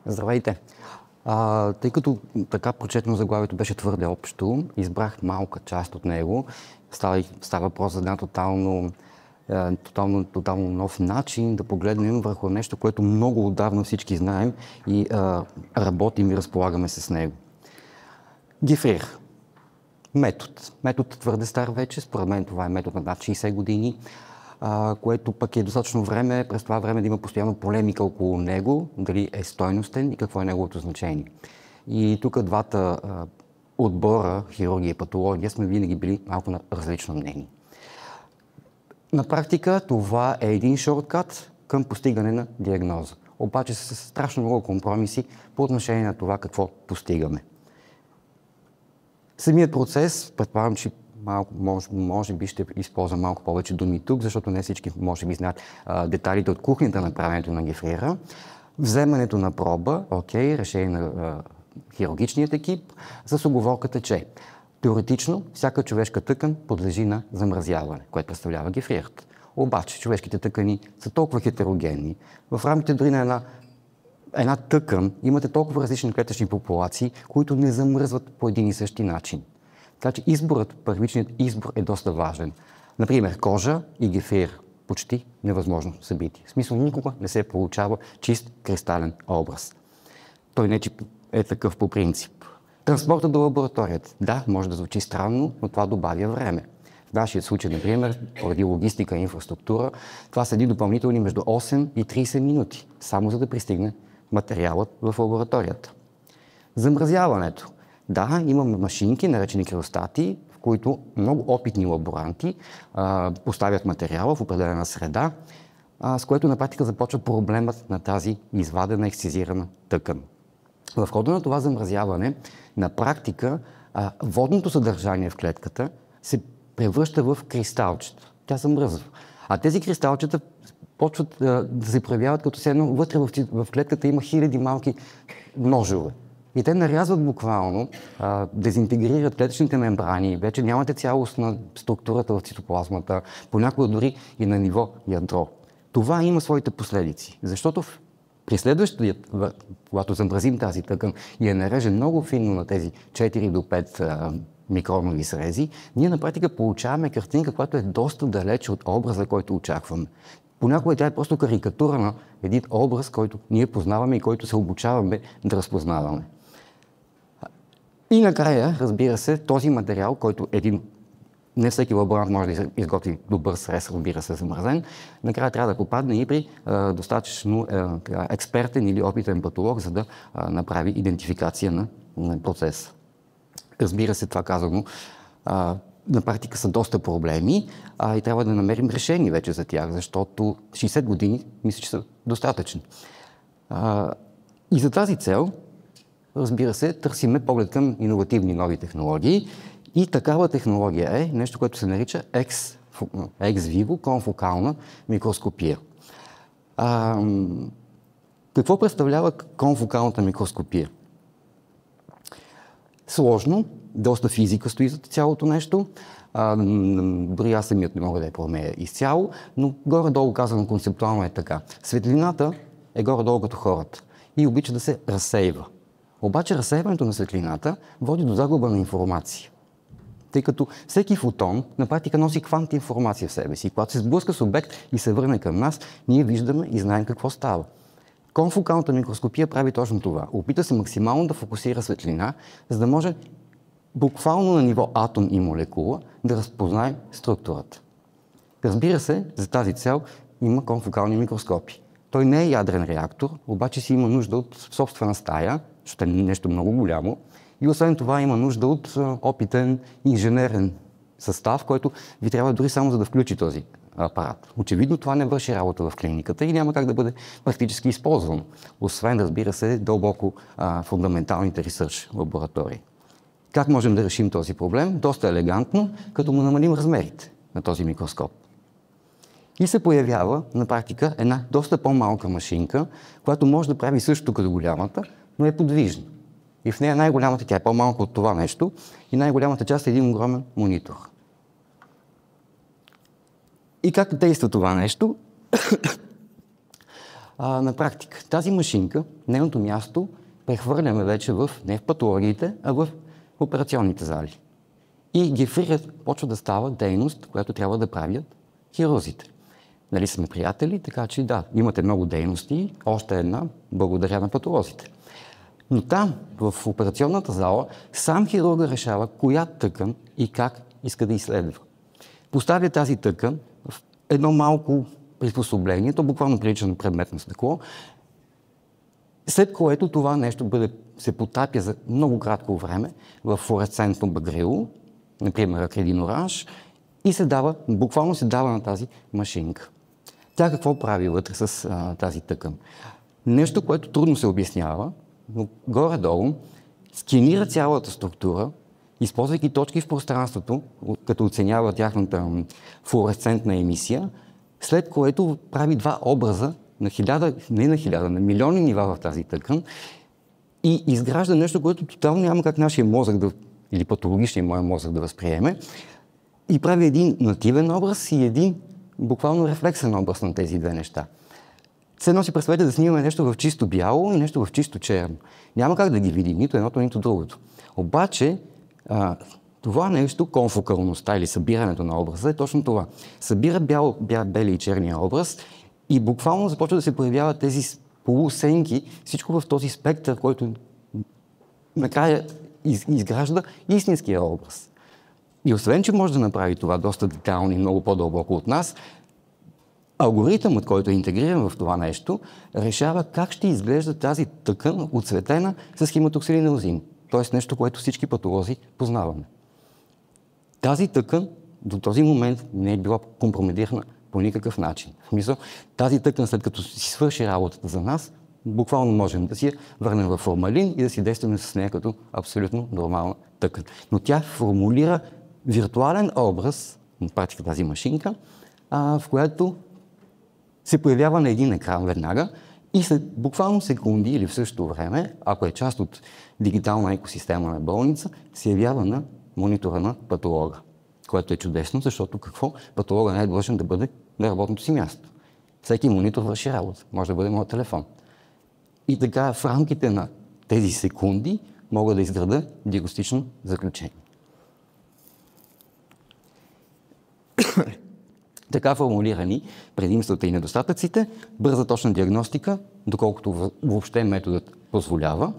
Здравейте! Тъй като така прочетено заглавието беше твърде общо, избрах малка част от него. Става въпрос за една тотално нов начин да погледнем върху нещо, което много отдавна всички знаем и работим и разполагаме с него. Гефрир. Метод. Метод твърде стар вече. Според мен това е метод на над 60 години. Което пък е достатъчно време, през това време да има постоянно полемика около него, дали е стойностен и какво е неговото значение. И тук двата отбора, хирургия и патология, сме винаги били малко на различно мнение. На практика това е един шорткат към постигане на диагноза. Обаче с страшно много компромиси по отношение на това какво постигаме. Самият процес, предполагам, че може би ще използвам малко повече думи тук, защото не всички може би знаят детайлите от кухнята на правенето на гефрира. Вземането на проба, решение на хирургичният екип, с уговорката, че теоретично всяка човешка тъкан подлежи на замразяване, което представлява гефрирът. Обаче човешките тъкани са толкова хетерогенни. В рамките дори на една тъкан имате толкова различни клетъчни популации, които не замръзват по един и същи начин. Така че първичният избор е доста важен. Например, кожа и гефрир. Почти невъзможно събитие. В смисъл, никога не се получава чист кристален образ. Той не е такъв по принцип. Транспортът до лабораторията. Да, може да звучи странно, но това добавя време. В нашия случай, например, поради логистика и инфраструктура, това седи допълнителни между 8 и 30 минути, само за да пристигне материалът в лабораторията. Замразяването. Да, имаме машинки, наречени криостати, в които много опитни лаборанти поставят материала в определена среда, с което на практика започва проблемът на тази извадена, ексцизирана тъкан. В хода на това замразяване, на практика, водното съдържание в клетката се превръща в кристалчета. Тя замръзва. А тези кристалчета почват да се проявяват като се едно вътре в клетката има хиляди малки ножове. И те нарязват буквално, дезинтегрират клетъчните мембрани, вече нямате цялост на структурата в цитоплазмата, понякога дори и на ниво ядро. Това има своите последици, защото при следващият, когато замразим тази тъкан и я нарежем много финно на тези 4 до 5 микронови срези, ние на практика получаваме картинка, която е доста далече от образа, който очакваме. Понякога тя е просто карикатура на един образ, който ние познаваме и който се обучаваме да разпознаваме. И накрая, разбира се, този материал, който не всеки лаборант може да изготви добър срез, разбира се, замразен, накрая трябва да попадне и при достатъчно експертен или опитен патолог, за да направи идентификация на процеса. Разбира се, това казано, на практика са доста проблеми и трябва да намерим решение вече за тях, защото 60 години мисля, че са достатъчни. И за тази цел, разбира се, търсиме поглед към иновативни нови технологии и такава технология е нещо, което се нарича ex-vivo конфокална микроскопия. Какво представлява конфокалната микроскопия? Сложно, доста физика стои за цялото нещо. Дори аз самият не мога да я проумея изцяло, но горе-долу казано концептуално е така. Светлината е горе-долу като хората и обича да се разсейва. Обаче разсейването на светлината води до загуба на информация. Тъй като всеки фотон на практика носи квант информация в себе си. Когато се сблъска с обект и се върне към нас, ние виждаме и знаем какво става. Конфокалната микроскопия прави точно това. Опита се максимално да фокусира светлина, за да може буквално на ниво атом и молекула да разпознаем структурата. Разбира се, за тази цел има конфокални микроскопи. Той не е ядрен реактор, обаче си има нужда от собствена стая, защото е нещо много голямо. И освен това има нужда от опитен инженерен състав, който ви трябва дори само за да включи този апарат. Очевидно това не върши работа в клиниката и няма как да бъде практически използвано. Освен, разбира се, дълбоко фундаменталните ресърч лаборатории. Как можем да решим този проблем? Доста елегантно, като му намалим размерите на този микроскоп. И се появява на практика една доста по-малка машинка, която може да прави същото като голямата, но е подвижна. И в нея най-голямата, тя е по-малка от това нещо, и най-голямата част е един огромен монитор. И как действа това нещо? На практика, тази машинка, нейното място прехвърляме вече не в патологиите, а в операционните зали. И гефрирът почва да става дейност, която трябва да правят хирурзите. Нали сме приятели, така че да, имате много дейности, още една, благодаря на патолозите. Но там, в операционната зала, сам хирурга решава коя тъкан и как иска да изследва. Поставя тази тъкан в едно малко приспособление, то буквално прилича на предметно стъкло, след което това нещо се потапя за много кратко време в флуоресцентно багрило, например акрилин оранж, и буквално се дава на тази машинка. Тя какво прави вътре с тази тъкан? Нещо, което трудно се обяснява, но горе-долу сканира цялата структура, използвайки точки в пространството, като оценява тяхната флуоресцентна емисия, след което прави два образа на милиони нива в тази тъкан и изгражда нещо, което тотално няма как нашия мозък или патологичният моя мозък да възприеме, и прави един нативен образ и един буквално рефлексен образ на тези две неща. Все едно си представете да снимаме нещо в чисто бяло и нещо в чисто черно. Няма как да ги видим нито едното, нито другото. Обаче това нещо, конфокалността или събирането на образа, е точно това. Събира белия и черния образ и буквално започва да се появяват тези полусенки, всичко в този спектър, който накрая изгражда истинския образ. И освен, че може да направи това доста детайлно и много по-дълбоко от нас, алгоритъмът, който е интегриран в това нещо, решава как ще изглежда тази тъкан, оцветена с хематоксилинозин. Т.е. нещо, което всички патолози познаваме. Тази тъкан до този момент не е била компрометирана по никакъв начин. В смисъл, тази тъкан, след като си свърши работата за нас, буквално можем да си я върнем в формалин и да си действаме с нея като абсолютно нормална тъкан. Но тя формулира виртуален образ, на практика тази машинка, в която се появява на един екран веднага и след буквално секунди или в същото време, ако е част от дигитална екосистема на болница, се явява на монитора на патолога, което е чудесно, защото патолога не е длъжен да бъде на работното си място. Всеки монитор върши работа, може да бъде моят телефон. И така в рамките на тези секунди мога да изграда диагностично заключение. Така формулирани предимствата и недостатъците, бърза точна диагностика, доколкото въобще методът позволява.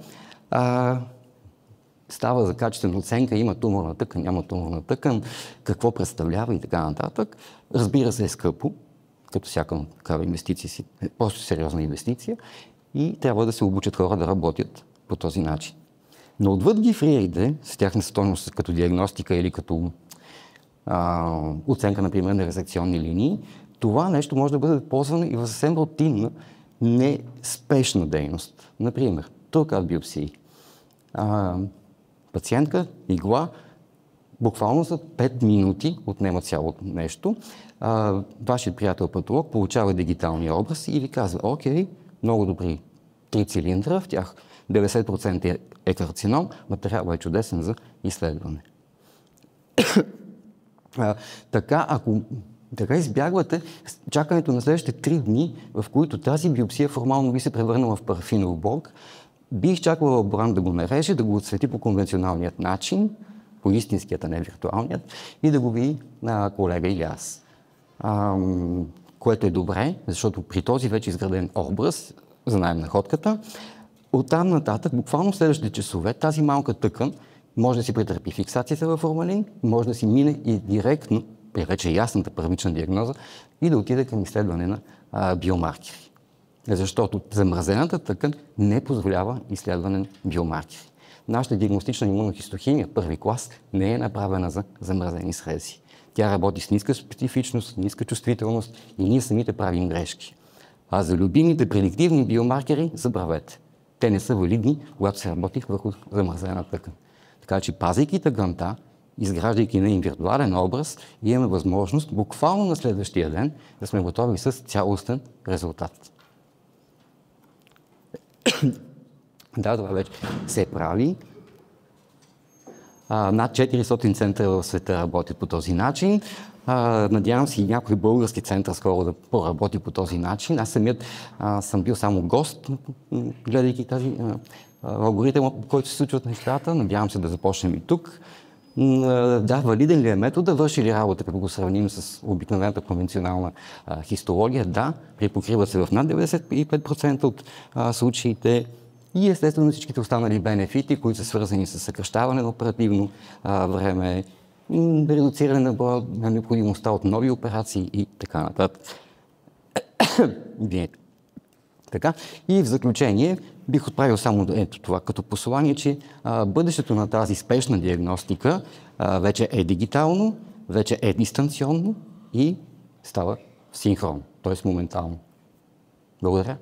Става за качествена оценка, има туморна тъкан, няма туморна тъкан, какво представлява и така нататък. Разбира се, е скъпо, като всяка такава инвестиция си, е просто сериозна инвестиция и трябва да се обучат хора да работят по този начин. Но отвъд гифриерите, с тяхна стойност като диагностика или като оценка, например, на резекционни линии, това нещо може да бъде ползвано и в съвсем рутинна, не спешна дейност. Например, торакат биопсии. Пациентка, игла, буквално за 5 минути отнема цялото нещо. Вашият приятел патолог получава дигиталния образ и ви казва: окей, много добри 3 цилиндра, в тях 90% е карцином, материалът е чудесен за изследване. Така избягвате чакането на следващите 3 дни, в които тази биопсия формално би се превърнала в парафинов блок. Би изчаквал лаборант да го нареже, да го отсвети по конвенционалният начин, по истинският, а не виртуалният, и да го види на колега или аз. Което е добре, защото при този вече изграден образ, знаем находката, оттам нататък, буквално в следващите часове, тази малка тъкан може да си претърпи фиксацията във формалин, може да си мине и директно, при вече ясната първична диагноза, и да отиде към изследване на биомаркери. Защото замразената тъкан не позволява изследване на биомаркери. Нашата диагностична имунохистохимия, първи клас, не е направена за замразени срези. Тя работи с ниска специфичност, ниска чувствителност и ние самите правим грешки. А за любимите предиктивни биомаркери забравете. Те не са валидни, когато се работи върху замразена тъкан. Така че, пазейки тъканта, изграждайки на виртуален образ, имаме възможност буквално на следващия ден да сме готови с цялостен резултат. Да, това вече се прави. Над 400 центъра в света работят по този начин. Надявам се и някой български център скоро да поработи по този начин. Аз самият съм бил само гост, гледайки тази алгоритъм, по който се случват нещата. Надявам се да започнем и тук. Да, валиден ли е метода, върши ли работа, като го сравним с обикновената конвенционална хистология? Да, припокриват се в над 95% от случаите и естествено всичките останали бенефити, които са свързани с съкращаване на оперативно време, редуциране на броя на необходимостта от нови операции и така нататък. Така. И в заключение бих отправил само ето това като послание, че бъдещето на тази спешна диагностика вече е дигитално, вече е дистанционно и става синхронно, т.е. моментално. Благодаря.